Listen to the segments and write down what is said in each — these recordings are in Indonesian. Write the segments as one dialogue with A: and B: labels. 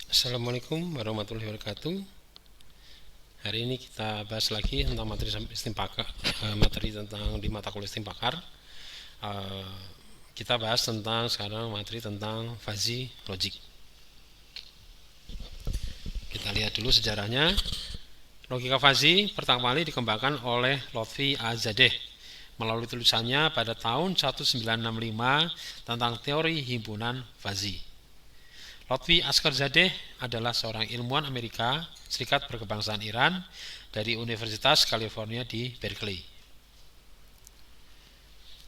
A: Assalamualaikum warahmatullahi wabarakatuh. Hari ini kita bahas lagi tentang materi tentang di mata kuliah Istim Pakar. Kita bahas tentang sekarang materi tentang fuzzy logic. Kita lihat dulu sejarahnya. Logika fuzzy pertama kali dikembangkan oleh Lotfi Azadeh melalui tulisannya pada tahun 1965 tentang teori himpunan fuzzy. Lotfi Askarzadeh adalah seorang ilmuwan Amerika Serikat berkebangsaan Iran dari Universitas California di Berkeley.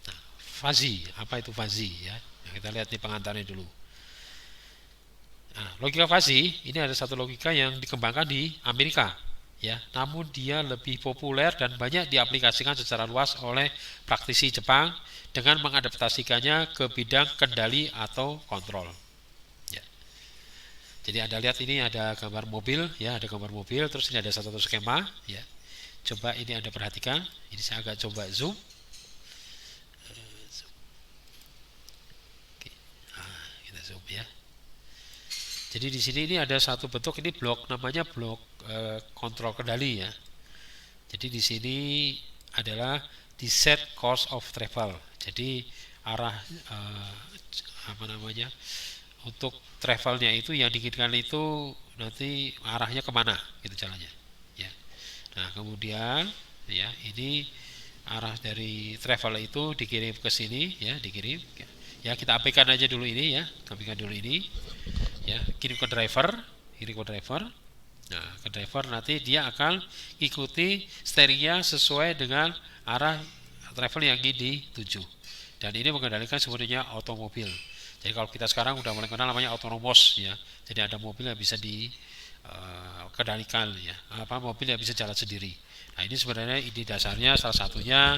A: Nah, fuzzy, apa itu fuzzy ya? Nah, kita lihat di pengantarnya dulu. Nah, logika fuzzy ini ada satu logika yang dikembangkan di Amerika, ya. Namun dia lebih populer dan banyak diaplikasikan secara luas oleh praktisi Jepang dengan mengadaptasikannya ke bidang kendali atau kontrol. Jadi Anda lihat ini ada gambar mobil, ya, ada gambar mobil, terus ini ada satu skema, ya. Coba ini Anda perhatikan, ini saya agak coba zoom. Oke. Nah, kita zoom ya. Jadi di sini ini ada satu bentuk, ini blok, namanya blok kontrol kendali ya. Jadi di sini adalah di set course of travel. Jadi arah apa namanya? Untuk travelnya itu yang diinginkan itu nanti arahnya kemana gitu jalannya ya. Nah kemudian ya ini arah dari travel itu dikirim ke sini ya, dikirim ya, kita apikan aja dulu ini ya, apikan dulu ini ya, kirim ke driver, kirim ke driver. Nah ke driver nanti dia akan ikuti steeringnya sesuai dengan arah travel yang ingin dituju, dan ini mengendalikan sebenarnya otomobil. Jadi kalau kita sekarang udah mulai kenal namanya autonomous ya. Jadi ada mobil yang bisa dikendalikan ya. Apa mobil yang bisa jalan sendiri. Nah ini sebenarnya ide dasarnya salah satunya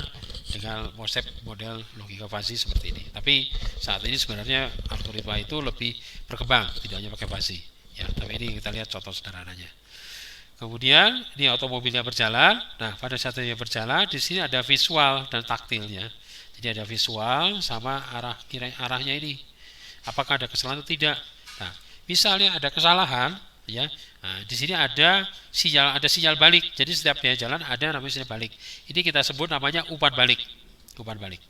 A: dengan konsep model logika fuzzy seperti ini. Tapi saat ini sebenarnya algoritma itu lebih berkembang, tidak hanya pakai fuzzy. Ya, tapi ini kita lihat contoh sederhananya. Kemudian ini automobilnya berjalan. Nah pada saat dia berjalan di sini ada visual dan taktilnya. Jadi ada visual sama arahnya ini, apakah ada kesalahan atau tidak. Nah, misalnya ada kesalahan, ya, nah, di sini ada sinyal balik. Jadi setiap dia jalan ada namanya sinyal balik. Ini kita sebut namanya umpan balik, umpan balik.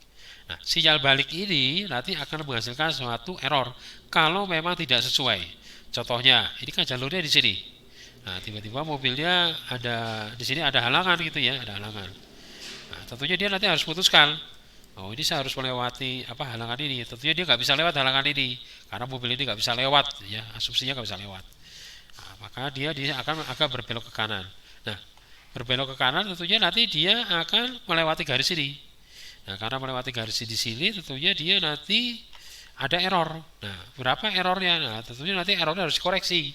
A: Nah, sinyal balik ini nanti akan menghasilkan suatu error kalau memang tidak sesuai. Contohnya, ini kan jalurnya di sini. Nah, tiba-tiba mobilnya ada di sini ada halangan gitu ya, ada halangan. Nah, tentunya dia nanti harus putuskan. Oh ini saya harus melewati apa halangan ini. Tentunya dia nggak bisa lewat halangan ini karena mobil ini nggak bisa lewat ya, asumsinya nggak bisa lewat. Nah, maka dia akan berbelok ke kanan. Nah berbelok ke kanan tentunya nanti dia akan melewati garis ini. Nah karena melewati garis di sini tentunya dia nanti ada error. Nah berapa errornya? Nah tentunya nanti errornya harus dikoreksi.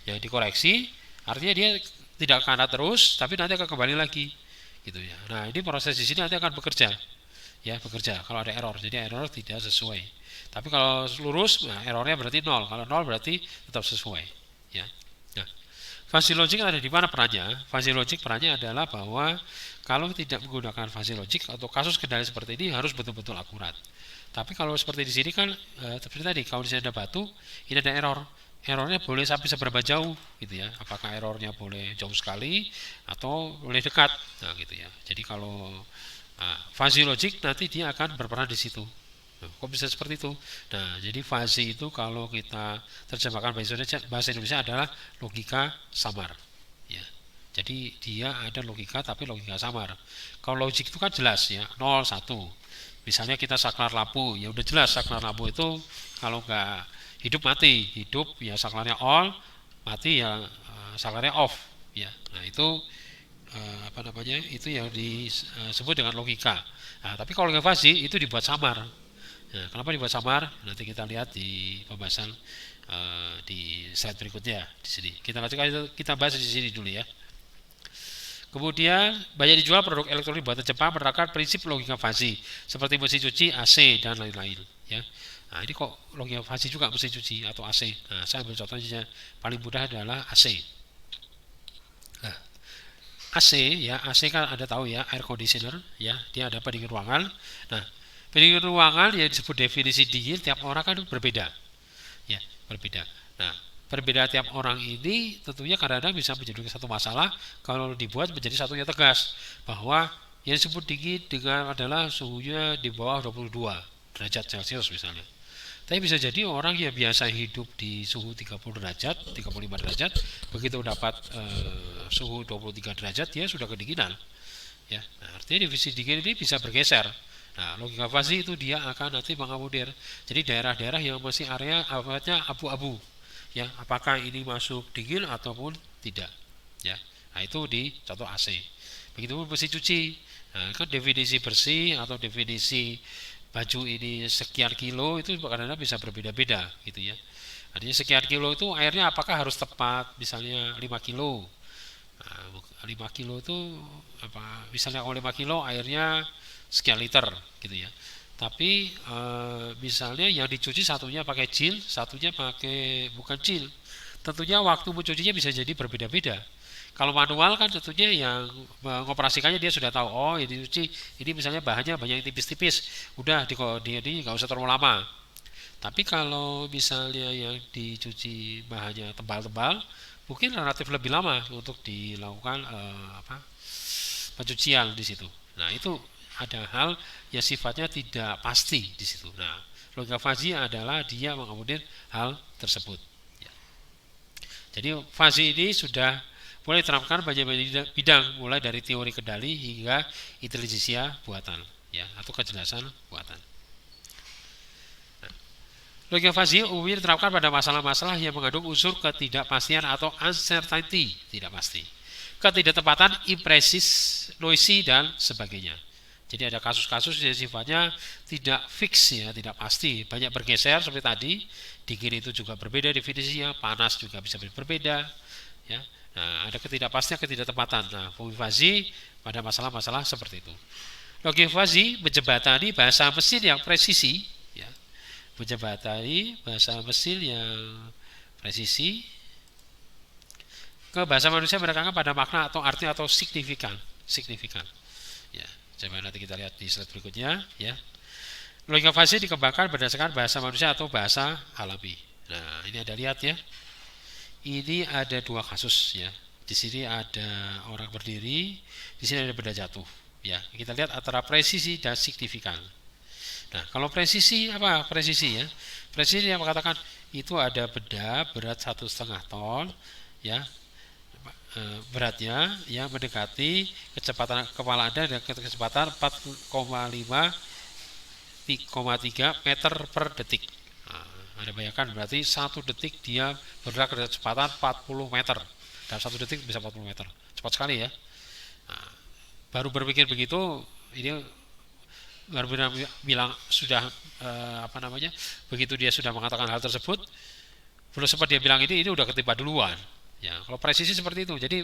A: Ya dikoreksi artinya dia tidak ke kanan terus, tapi nanti akan kembali lagi gitu ya. Nah ini proses di sini nanti akan bekerja ya, bekerja kalau ada error. Jadi error tidak sesuai, tapi kalau lurus nah errornya berarti nol, kalau nol berarti tetap sesuai ya. Nah fuzzy logic ada di mana perannya? Fuzzy logic perannya adalah bahwa kalau tidak menggunakan fuzzy logic atau kasus kendali seperti ini harus betul-betul akurat. Tapi kalau seperti di sini kan seperti tadi, kalau di sini ada batu, ini ada error. Errornya boleh sampai seberapa jauh gitu ya, apakah errornya boleh jauh sekali atau boleh dekat, nah gitu ya. Jadi kalau fuzzy logic nanti dia akan berperan di situ. Nah, kok bisa seperti itu? Nah, jadi fuzzy itu kalau kita terjemahkan bahasa Indonesia adalah logika samar. Ya. Jadi dia ada logika tapi logika samar. Kalau logik itu kan jelas ya, 0, 1. Misalnya kita saklar lampu, ya udah jelas saklar lampu itu kalau nggak hidup mati, hidup ya saklarnya on, mati ya saklarnya off. Ya, nah itu apa namanya itu yang disebut dengan logika. Nah, tapi kalau dengan fuzzy itu dibuat samar. Nah, kenapa dibuat samar? Nanti kita lihat di pembahasan di slide berikutnya di sini. Kita bahas di sini dulu ya. Kemudian banyak dijual produk elektronik buatan Jepang menerapkan prinsip logika fuzzy seperti mesin cuci, AC dan lain-lain. Ya. Nah ini kok logika fuzzy juga mesin cuci atau AC. Nah saya ambil contohnya paling mudah adalah AC. Nah, AC ya, AC kan Anda tahu ya, air conditioner ya, dia ada pendingin ruangan. Nah, pendingin ruangan yang disebut definisi dingin tiap orang kan berbeda. Ya, berbeda. Nah, perbedaan tiap orang ini tentunya kadang-kadang bisa menjadi satu masalah kalau dibuat menjadi satunya tegas bahwa yang disebut dingin dengan adalah suhunya di bawah 22 derajat Celcius misalnya. Tapi bisa jadi orang yang biasa hidup di suhu 30 derajat, 35 derajat, begitu dapat suhu 23 derajat dia sudah kedinginan. Ya, nah, artinya divisi dingin ini bisa bergeser. Nah, logika fuzzy itu dia akan nanti mengakomodir. Jadi daerah-daerah yang masih area awalnya abu-abu, ya, apakah ini masuk dingin ataupun tidak, ya. Nah, itu di contoh AC. Begitupun mesin cuci. Nah, kan definisi bersih atau definisi baju ini sekian kilo itu kadang-kadang bisa berbeda-beda gitu ya. Artinya sekian kilo itu airnya apakah harus tepat misalnya 5 kilo. Nah, 5 kilo itu apa misalnya kalau 5 kilo airnya sekian liter gitu ya. Tapi misalnya yang dicuci satunya pakai jil, satunya pakai bukan jil. Tentunya waktu mencucinya bisa jadi berbeda-beda. Kalau manual kan tentunya yang mengoperasikannya dia sudah tahu, oh ini cuci, ini misalnya bahannya banyak yang tipis-tipis, udah di nggak usah terlalu lama. Tapi kalau misalnya yang dicuci bahannya tebal-tebal, mungkin relatif lebih lama untuk dilakukan pencucian di situ. Nah itu ada hal yang sifatnya tidak pasti di situ. Nah logika fuzzy adalah dia mengakomodir hal tersebut. Ya. Jadi fuzzy ini sudah mulai diterapkan banyak bidang mulai dari teori kendali hingga intelijensia buatan ya atau kejelasan buatan. Nah, logika fuzzy umumnya diterapkan pada masalah-masalah yang mengandung unsur ketidakpastian atau uncertainty, tidak pasti, ketidaktepatan, impresis, noisy dan sebagainya. Jadi ada kasus-kasus yang sifatnya tidak fix ya, tidak pasti, banyak bergeser seperti tadi. Dingin itu juga berbeda definisinya, panas juga bisa berbeda ya. Nah, ada ketidakpastian, ketidaktepatan. Nah, fuzzy pada masalah-masalah seperti itu. Logika fuzzy menjembatani bahasa mesin yang presisi, ya. Menjembatani bahasa mesin yang presisi ke bahasa manusia menekankan pada makna atau arti atau signifikan. Ya, coba nanti kita lihat di slide berikutnya, ya. Logika fuzzy dikembangkan berdasarkan bahasa manusia atau bahasa alami. Nah, ini ada lihat ya. Ini ada dua kasus ya. Di sini ada orang berdiri, di sini ada benda jatuh. Ya, kita lihat antara presisi dan signifikan. Nah, kalau presisi apa? Presisi ya. Presisi yang mengatakan itu ada benda berat 1,5 ton, ya, beratnya yang mendekati kecepatan kepala Anda dengan kecepatan 4,5,3 meter per detik. Anda bayangkan berarti 1 detik dia bergerak dengan kecepatan 40 meter. Dalam 1 detik bisa 40 meter. Cepat sekali ya. Nah, baru berpikir begitu, ini baru bilang sudah begitu dia sudah mengatakan hal tersebut, belum sempat dia bilang ini udah ketimpa duluan. Ya, kalau presisi seperti itu. Jadi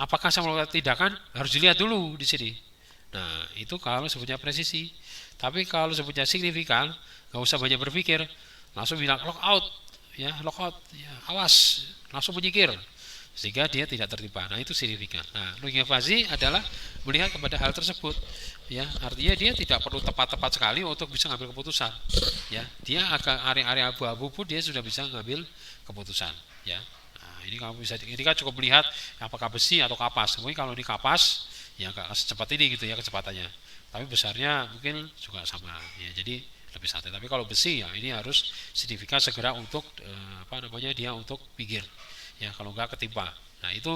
A: apakah saya melakukan tindakan harus dilihat dulu di sini. Nah, itu kalau sebutnya presisi. Tapi kalau sebutnya signifikan, nggak usah banyak berpikir. Langsung bilang lock out ya, awas, langsung menyingkir sehingga dia tidak tertimpa. Nah itu signifikan. Nah logika fuzzy adalah melihat kepada hal tersebut ya, artinya dia tidak perlu tepat-tepat sekali untuk bisa ngambil keputusan ya, dia agak area-area abu-abu pun dia sudah bisa ngambil keputusan ya. Nah ini kamu bisa, ini kan cukup melihat apakah besi atau kapas. Mungkin kalau ini kapas ya nggak secepat ini gitu ya kecepatannya, tapi besarnya mungkin juga sama ya, jadi lebih santai. Tapi kalau besi ya ini harus signifikan segera untuk dia untuk pinggir ya, kalau enggak ketimpa. Nah itu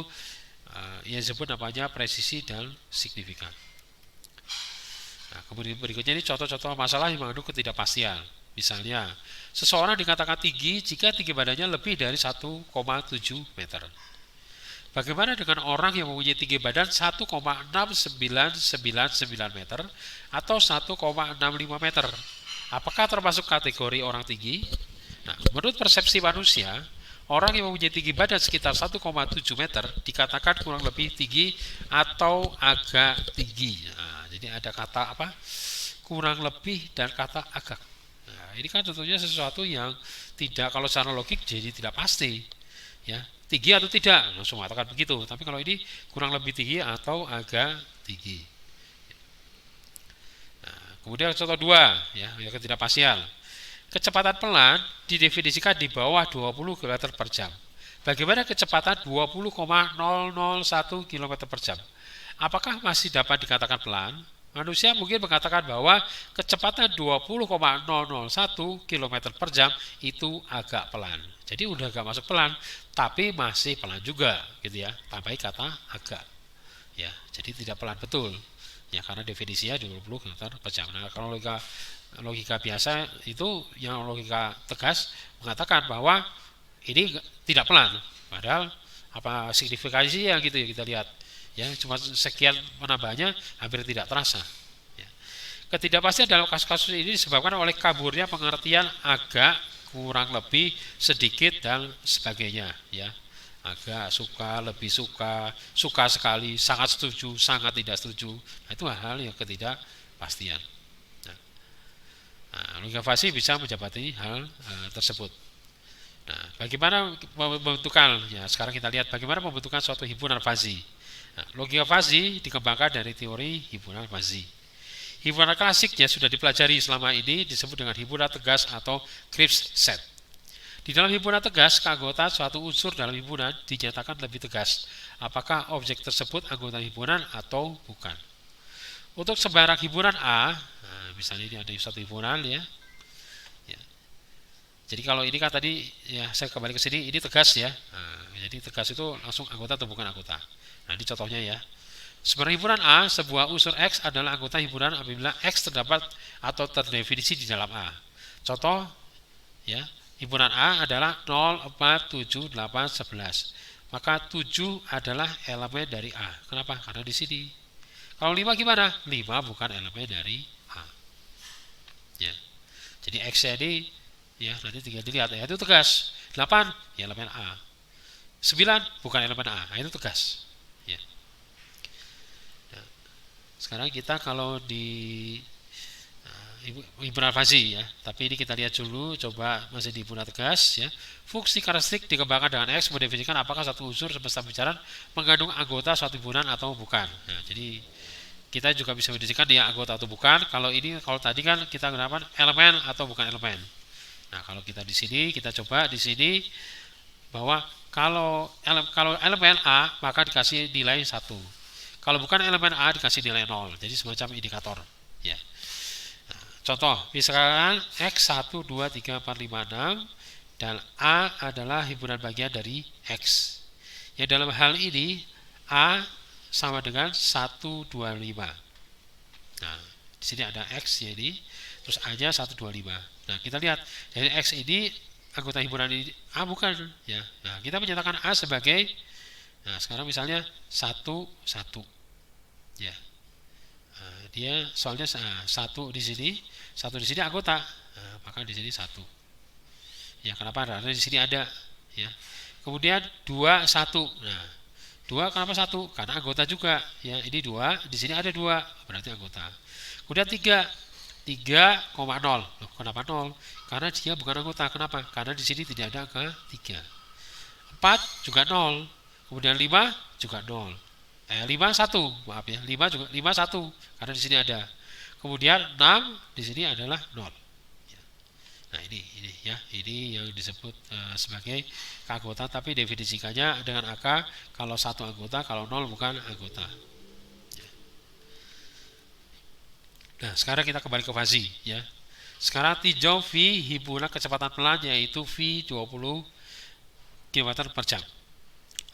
A: yang disebut namanya presisi dan signifikan. Nah kemudian berikutnya ini contoh-contoh masalah yang mengandung ketidakpastian. Misalnya seseorang dikatakan tinggi jika tinggi badannya lebih dari 1,7 meter. Bagaimana dengan orang yang mempunyai tinggi badan 1,6999 meter atau 1,65 meter? Apakah termasuk kategori orang tinggi? Nah, menurut persepsi manusia, orang yang mempunyai tinggi badan sekitar 1,7 meter dikatakan kurang lebih tinggi atau agak tinggi. Nah, jadi ada kata apa? Kurang lebih dan kata agak. Nah, ini kan tentunya sesuatu yang tidak, kalau secara logik jadi tidak pasti. Ya, tinggi atau tidak, langsung mengatakan begitu. Tapi kalau ini kurang lebih tinggi atau agak tinggi. Kemudian contoh 2 ya, ketidakpastian. Kecepatan pelan didefinisikan di bawah 20 km per jam. bagaimana kecepatan 20,001 km per jam? Apakah masih dapat dikatakan pelan? Manusia mungkin mengatakan bahwa kecepatan 20,001 km per jam itu agak pelan. Jadi udah agak masuk pelan, tapi masih pelan juga, gitu ya. Tambahi kata agak. Ya, jadi tidak pelan betul. Ya, karena definisinya 20 km per jam. Nah, kalau logika biasa itu yang logika tegas mengatakan bahwa ini tidak pelan. Padahal apa signifikasinya gitu ya kita lihat. Ya, cuma sekian penambahannya hampir tidak terasa. Ya. Ketidakpastian dalam kasus-kasus ini disebabkan oleh kaburnya pengertian agak, kurang lebih, sedikit dan sebagainya. Ya, agak, suka, lebih suka, suka sekali, sangat setuju, sangat tidak setuju. Nah, itu hal yang ketidakpastian. Nah, logika fasi bisa menjabati hal tersebut. Nah, bagaimana pembentukan? Ya, sekarang kita lihat bagaimana pembentukan suatu himpunan fasi. Nah, logika fasi dikembangkan dari teori himpunan fasi. Himpunan klasiknya sudah dipelajari selama ini disebut dengan himpunan tegas atau Cripps set. Di dalam himpunan tegas, keanggotaan suatu unsur dalam himpunan dinyatakan lebih tegas. Apakah objek tersebut anggota himpunan atau bukan? Untuk sembarang himpunan A, nah, misalnya ini ada satu himpunan ya. Jadi kalau ini kan tadi ya saya kembali ke sini ini tegas ya. Nah, jadi tegas itu langsung anggota atau bukan anggota. Nah, ini contohnya ya. Sebenarnya himpunan A, sebuah unsur X adalah anggota himpunan apabila X terdapat atau terdefinisi di dalam A. Contoh ya, himpunan A adalah 0, 4, 7, 8, 11. Maka 7 adalah elemen dari A. Kenapa? Karena di sini. Kalau 5 gimana? 5 bukan elemen dari A. Ya. Jadi X ini ya nanti tinggal dilihat ya itu tegas. 8 ya elemen A. 9 bukan elemen A. Nah, itu tegas. Ya. Nah, sekarang kita kalau di himpunan fasi ya, tapi ini kita lihat dulu, coba masih di himpunan tegas ya. Fungsi karakteristik dikembangkan dengan X mendefinisikan apakah satu unsur semesta bicara mengandung anggota suatu himpunan atau bukan. Nah, jadi kita juga bisa mendefinisikan dia anggota atau bukan. Kalau ini, kalau tadi kan kita gunakan elemen atau bukan elemen. Nah, kalau kita di sini, kita coba di sini bahwa kalau elemen A maka dikasih nilai 1. Kalau bukan elemen A dikasih nilai 0. Jadi semacam indikator. Ya. Nah, contoh, misalkan X 1, 2, 3, 4, 5, 6 dan A adalah himpunan bagian dari X. Ya, dalam hal ini A sama dengan 1, 2, 5. Nah, di sini ada X ya ini, terus A-nya 1, 2, 5. Nah, kita lihat dari X ini anggota himpunan ini A bukan ya. Nah, kita menyatakan A sebagai, nah sekarang misalnya 1, 1 ya. Nah, dia soalnya 1 di sini, 1 di sini anggota. Nah, maka di sini 1. Ya, kenapa? Karena di sini ada ya. Kemudian 2, 1. Nah, 2 kenapa 1? Karena anggota juga ya. Ini 2, di sini ada 2, berarti anggota. Kemudian 3,0. Loh, kenapa 0? Karena dia bukan anggota. Kenapa? Karena di sini tidak ada angka 3. 4 juga 0. Kemudian 5 juga 0. 5 1, maaf ya. 5 juga 5 1 karena di sini ada. Kemudian 6 di sini adalah 0. Nah, ini ya. Ini yang disebut sebagai keanggotaan, tapi definisikannya dengan angka kalau 1 anggota, kalau 0 bukan anggota. Nah, sekarang kita kembali ke fasi ya. Sekarang tinjau V himpunan kecepatan pelan yaitu V 20 km per jam.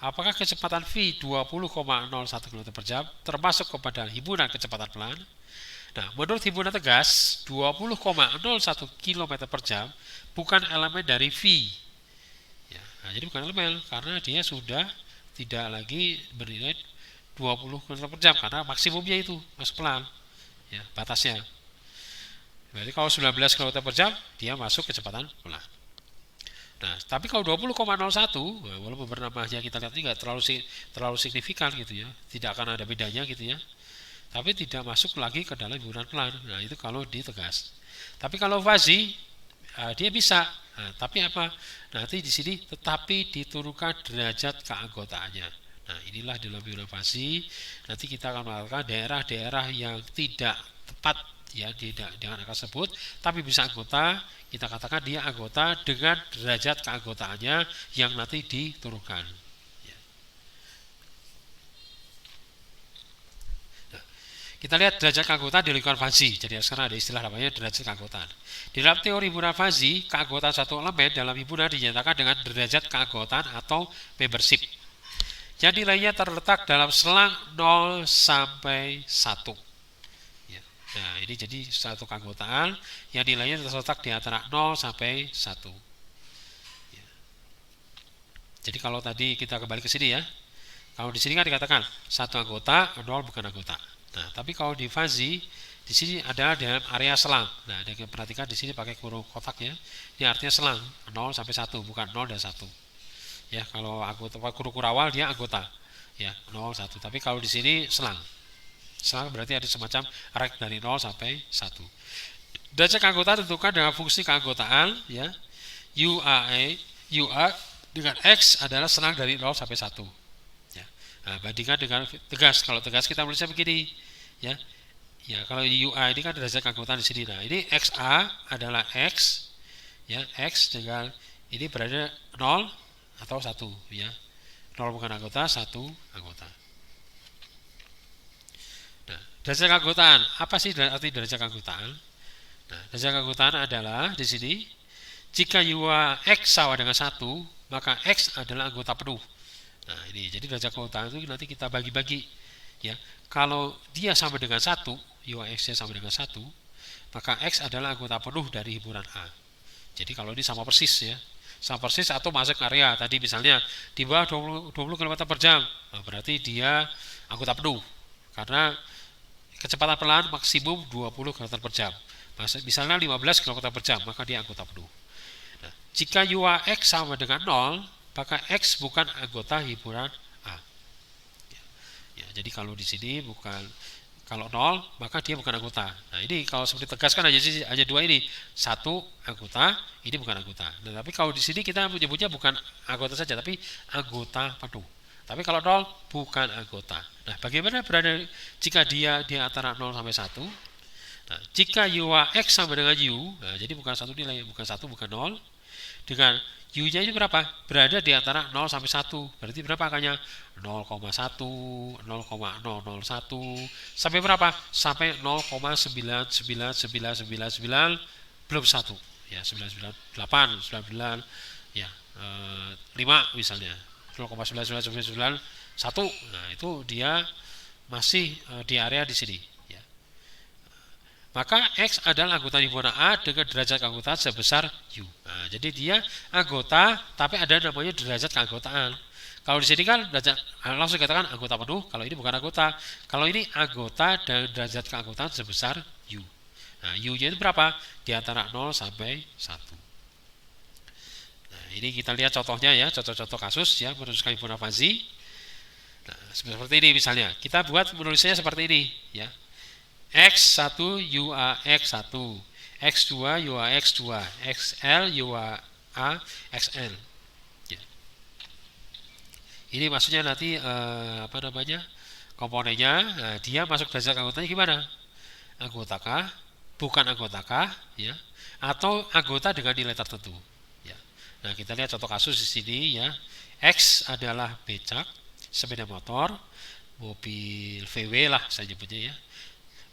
A: Apakah kecepatan V 20,01 km per jam termasuk kepada himpunan kecepatan pelan? Nah, menurut himpunan tegas 20,01 km per jam bukan elemen dari V ya. Nah, jadi bukan elemen karena dia sudah tidak lagi bernilai 20 km per jam karena maksimumnya itu masuk pelan ya, batasnya. Jadi kalau 19 km per jam dia masuk kecepatan pelan. Nah, tapi kalau 20,01 walaupun bernamanya kita lihat juga terlalu signifikan gitu ya, tidak akan ada bedanya gitu ya. Tapi tidak masuk lagi ke dalam himpunan pelan. Nah, itu kalau ditegas. Tapi kalau fasi dia bisa. Nah, tapi apa? Nanti di sini tetapi diturunkan derajat keanggotaannya. Nah, inilah dalam himpunan fasi. Nanti kita akan mengatakan daerah-daerah yang tidak tepat ya dengan angka tersebut, tapi bisa anggota, kita katakan dia anggota dengan derajat keanggotaannya yang nanti diturunkan. Ya. Nah, kita lihat derajat keanggotaan di lingkungan fuzzy. Jadi sekarang ada istilah namanya derajat keanggotaan. Di dalam teori himpunan fuzzy, keanggotaan satu elemen dalam himpunan dinyatakan dengan derajat keanggotaan atau membership. Yang nilainya terletak dalam selang 0 sampai 1. Ya. Nah, ini jadi satu keanggotaan yang nilainya terletak di antara 0 sampai 1. Ya. Jadi kalau tadi kita kembali ke sini ya, kalau di sini kan dikatakan satu anggota, 0 bukan anggota. Nah, tapi kalau di fuzzy, di sini adalah dalam area selang. Nah, Anda perhatikan di sini pakai kurung kotak ya. Ini artinya selang 0 sampai 1, bukan 0 dan 1. Ya, kalau anggota kur awal dia anggota ya 0 1, tapi kalau di sini selang berarti ada semacam rek dari 0 sampai 1. Derajat keanggotaan ditentukan dengan fungsi keanggotaan ya. UA dengan X adalah selang dari 0 sampai 1 ya. Nah, bandingkan dengan tegas. Kalau tegas kita tulisnya begini ya. Ya, kalau UA ini kan derajat keanggotaan di sini. Nah, ini XA adalah X ya, X dengan ini berada 0 atau 1 ya. 0 bukan anggota, 1 anggota. Nah, derajat keanggotaan, apa sih arti derajat keanggotaan? Nah, derajat keanggotaan adalah di sini jika UA X sama dengan 1, maka X adalah anggota penuh. Nah, ini jadi derajat keanggotaan itu nanti kita bagi-bagi ya. Kalau dia sama dengan 1, UA X-nya sama dengan 1, maka X adalah anggota penuh dari himpunan A. Jadi kalau ini sama persis ya, sama persis atau masuk area tadi misalnya di bawah 20 km per jam, nah, berarti dia anggota penuh karena kecepatan perlahan maksimum 20 km per jam. Misalnya 15 km per jam, maka dia anggota penuh. Nah, jika UAX sama dengan 0, maka X bukan anggota himpunan A. Ya, jadi kalau di sini bukan, kalau 0 maka dia bukan anggota. Nah, ini kalau seperti tegaskan hanya dua ini, satu anggota, ini bukan anggota. Nah, tapi kalau di sini kita menyebutnya bukan anggota saja, tapi anggota penuh. Tapi kalau 0 bukan anggota. Nah, bagaimana berada jika dia di antara 0 sampai 1? Nah, jika UAX sama dengan U, nah, jadi bukan satu nilai, bukan 1, bukan 0. Dengan U-nya ini berapa? Berada di antara 0 sampai 1. Berarti berapa angkanya? 0,1, 0,001, sampai berapa? Sampai 0,99999 belum 1. Ya, 998, 99, ya, 5 misalnya. 0,99991. Nah, itu dia masih di area di sini. Maka X adalah anggota himpunan A dengan derajat keanggotaan sebesar U. Nah, jadi dia anggota, tapi ada namanya derajat keanggotaan. Kalau di sini kan langsung katakan anggota penuh, kalau ini bukan anggota. Kalau ini anggota dan derajat keanggotaan sebesar U. Nah, U-nya itu berapa? Di antara 0 sampai 1. Nah, ini kita lihat contohnya ya, contoh-contoh kasus ya, merumuskan himpunan fuzzy. Nah, seperti ini misalnya. Kita buat menulisnya seperti ini ya. X1 UAX1, X2 UAX2, XL UA XL. Ya. Ini maksudnya nanti komponennya, nah, dia masuk derajat anggotanya gimana? Anggotakah, bukan anggotakah, ya, atau anggota dengan nilai tertentu. Ya. Nah, kita lihat contoh kasus di sini ya. X adalah becak, sepeda motor, mobil VW lah saya nyebutnya ya.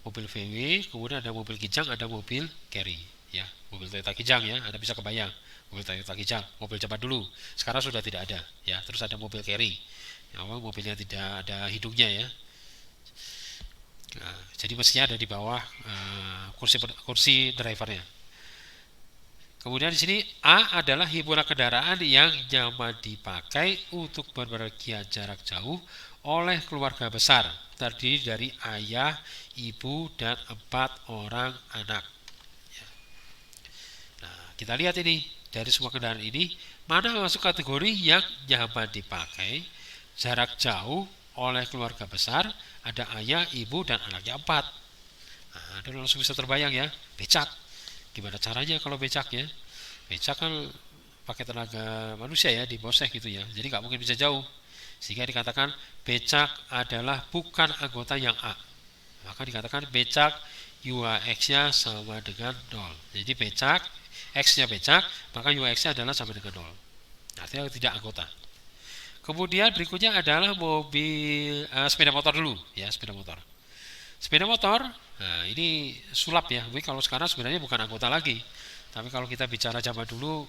A: Mobil VW, kemudian ada mobil Kijang, ada mobil Carry ya, mobil Toyota Kijang ya, Anda bisa kebayang mobil Toyota Kijang, mobil zaman dulu, sekarang sudah tidak ada ya. Terus ada mobil Carry ya, mobilnya tidak ada hidungnya ya. Nah, jadi mestinya ada di bawah kursi drivernya. Kemudian di sini A adalah himpunan kendaraan yang nyaman dipakai untuk bepergian jarak jauh oleh keluarga besar, terdiri dari ayah, ibu, dan 4 orang anak. Nah, kita lihat ini dari semua kendaraan ini mana masuk kategori yang nyaman dipakai jarak jauh oleh keluarga besar, ada ayah, ibu, dan anaknya 4. Nah, Anda langsung bisa terbayang ya, becak. Gimana caranya kalau becak ya? Becak kan pakai tenaga manusia ya, di boseh gitu ya, jadi nggak mungkin bisa jauh. Sehingga dikatakan becak adalah bukan anggota yang A. Maka dikatakan becak UAX-nya sama dengan 0. Jadi becak, X-nya becak, maka UAX-nya adalah sama dengan 0. Artinya tidak anggota. Kemudian berikutnya adalah mobil sepeda motor dulu, ya sepeda motor. Sepeda motor, nah ini sulap ya. Mungkin kalau sekarang sebenarnya bukan anggota lagi, tapi kalau kita bicara zaman dulu,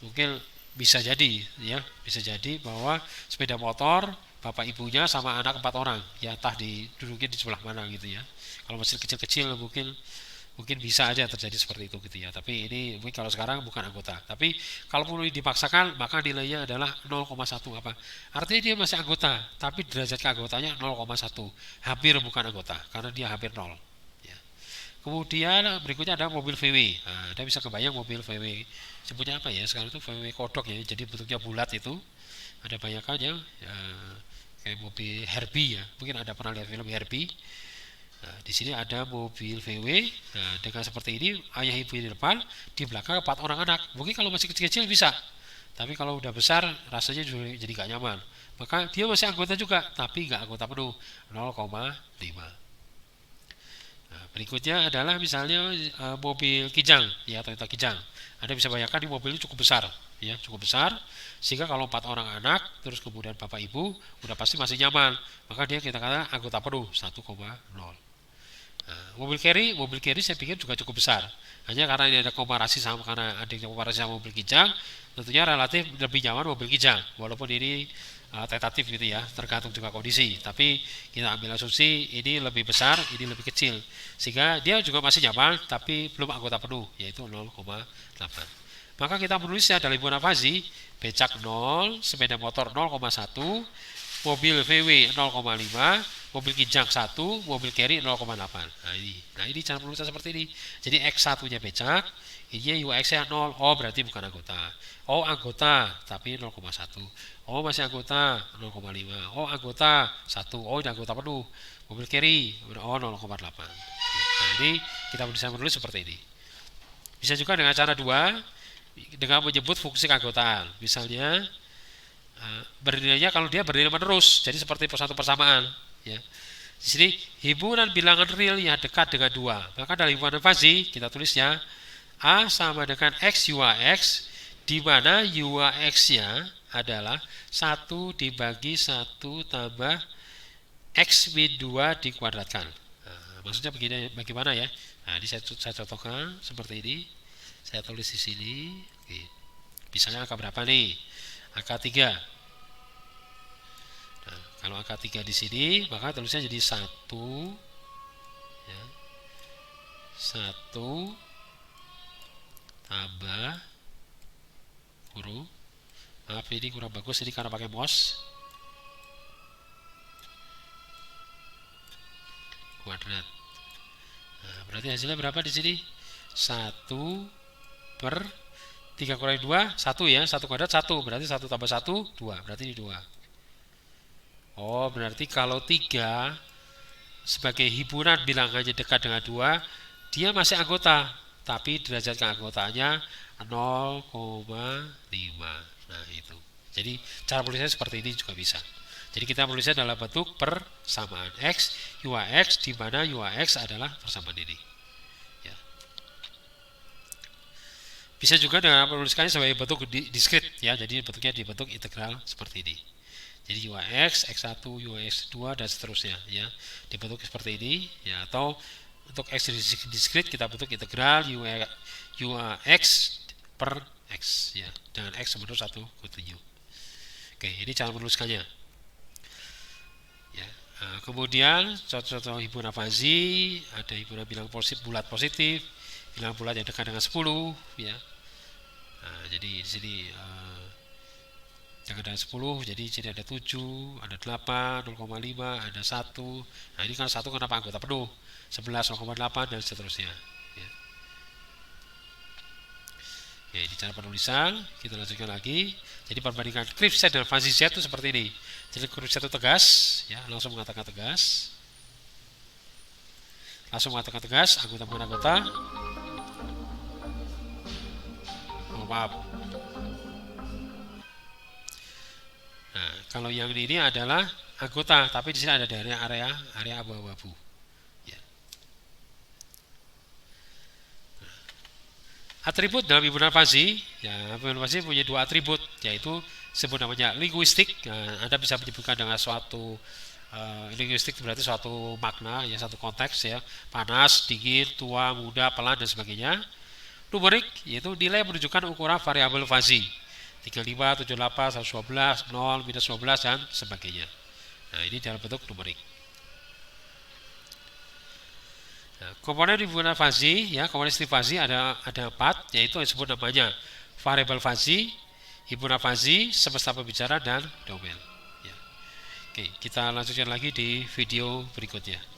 A: mungkin bisa jadi, ya bisa jadi bahwa sepeda motor bapak ibunya sama anak 4 orang, ya entah didudukin di sebelah mana gitu ya. Kalau masih kecil-kecil mungkin mungkin bisa aja terjadi seperti itu gitu ya, tapi ini mungkin kalau sekarang bukan anggota. Tapi kalau perlu dipaksakan maka nilainya adalah 0,1. Apa artinya? Dia masih anggota tapi derajat keanggotanya 0,1, hampir bukan anggota karena dia hampir 0 ya. Kemudian berikutnya ada mobil VW. Nah, Anda bisa kebayang mobil VW sebutnya apa ya sekarang itu, VW kodok ya, jadi bentuknya bulat itu, ada banyak aja ya, kayak mobil Herbie ya, mungkin ada pernah lihat film Herbie. Nah, di sini ada mobil VW. Nah, dengan seperti ini, ayah ibu di depan, di belakang 4 orang anak. Mungkin kalau masih kecil-kecil bisa, tapi kalau udah besar rasanya jadi gak nyaman. Maka dia masih anggota juga, tapi gak anggota penuh, 0,5. Nah, berikutnya adalah misalnya mobil Kijang, ya Toyota Kijang. Anda bisa bayangkan di mobil ini cukup besar, ya cukup besar, sehingga kalau 4 orang anak, terus kemudian bapak ibu, udah pasti masih nyaman. Maka dia kita katakan anggota penuh 1,0. Nah, mobil carry saya pikir juga cukup besar. Hanya karena ini ada komparasi sama, karena adanya komparasi sama mobil Kijang, tentunya relatif lebih nyaman mobil Kijang. Walaupun ini tentatif gitu ya, tergantung juga kondisi. Tapi kita ambil asumsi ini lebih besar, ini lebih kecil, sehingga dia juga masih nyaman, tapi belum anggota penuh, yaitu 0,8. Maka kita menulisnya dalam himpunan fazi, becak 0, sepeda motor 0,1, mobil VW 0,5, mobil Kijang 1, mobil carry 0,8. Nah ini cara penulisan seperti ini. Jadi X1 nya becak, ini UX nya 0. Oh berarti bukan anggota. Oh anggota tapi 0,1. Oh masih anggota 0,5. Oh anggota 1. Oh ini anggota penuh. Mobil carry oh 0,8. Nah ini kita bisa menulis seperti ini. Bisa juga dengan cara 2, dengan menyebut fungsi keanggotaan. Misalnya bernilainya kalau dia bernilai menerus, jadi seperti satu persamaan ya. Di sini himpunan bilangan real yang dekat dengan 2, maka dari himpunan fazi kita tulisnya A sama dengan X UAX, di mana UAX-nya adalah 1 dibagi 1 tambah X min 2 dikuadratkan. Nah, maksudnya begini, bagaimana ya? Nah, ini saya contohkan seperti ini. Saya tulis di sini. Oke. Misalnya angka berapa nih? Angka 3. Nah, kalau angka 3 di sini, maka tulisnya jadi 1 ya. 1 tambah huruf. Maaf ini kurang bagus ini karena pakai mouse. Kuadrat. Nah, berarti hasilnya berapa di sini? 1 per 3 kurangi 2, 1 ya, 1 kuadrat 1, berarti 1 tambah 1, 2, berarti ini 2. Oh, berarti kalau 3 sebagai himpunan bilangannya dekat dengan 2, dia masih anggota, tapi derajat keanggotaannya 0,5. Nah, itu. Jadi, cara tulisnya seperti ini juga bisa. Jadi, kita menulisnya dalam bentuk persamaan X, UAX, di mana UAX adalah persamaan ini. Bisa juga dengan menuliskannya sebagai bentuk diskrit ya, jadi bentuknya dibentuk integral seperti ini. Jadi UAX, X1, UAX2 dan seterusnya ya, dibentuk seperti ini ya, atau untuk X diskrit kita bentuk integral UAX per X ya, dengan X sama 1,7. Oke, ini cara menuliskannya. Ya. Nah, kemudian contoh himpunan fazi, ada himpunan bilangan bulat positif, bilangan bulat yang dekat dengan 10 ya. Nah, jadi di sini yang ada 10, jadi di sini ada 7, ada 8, 0,5, ada 1. Nah, ini kan 1 kenapa anggota penuh? 11, 0,8 dan seterusnya. Ya. Ya, ini cara penulisan. Kita lanjutkan lagi. Jadi perbandingan Kripse dan fazi Z itu seperti ini. Jadi Kripse itu tegas, ya, langsung mengatakan tegas. Langsung mengatakan tegas, anggota bukan anggota. Maaf. Nah, kalau yang ini adalah anggota, tapi di sini ada dari area abu-abu. Ya. Atribut dalam himpunan fuzzy, ya himpunan fuzzy punya dua atribut, yaitu sebut namanya linguistik. Nah, Anda bisa menyebutkan dengan suatu linguistik berarti suatu makna, ya satu konteks ya, panas, dingin, tua, muda, pelan dan sebagainya. Numerik yaitu nilai menunjukkan ukuran variabel fuzzy 35, 78, 112, 0, minus 12 dan sebagainya. Nah, ini dalam bentuk numerik. Nah, komponen himpunan fuzzy, ya komponen fuzzy ada 4, yaitu yang disebut namanya variabel fuzzy, himpunan fuzzy, semesta pembicaraan dan domain. Ya. Oke, kita lanjutkan lagi di video berikutnya.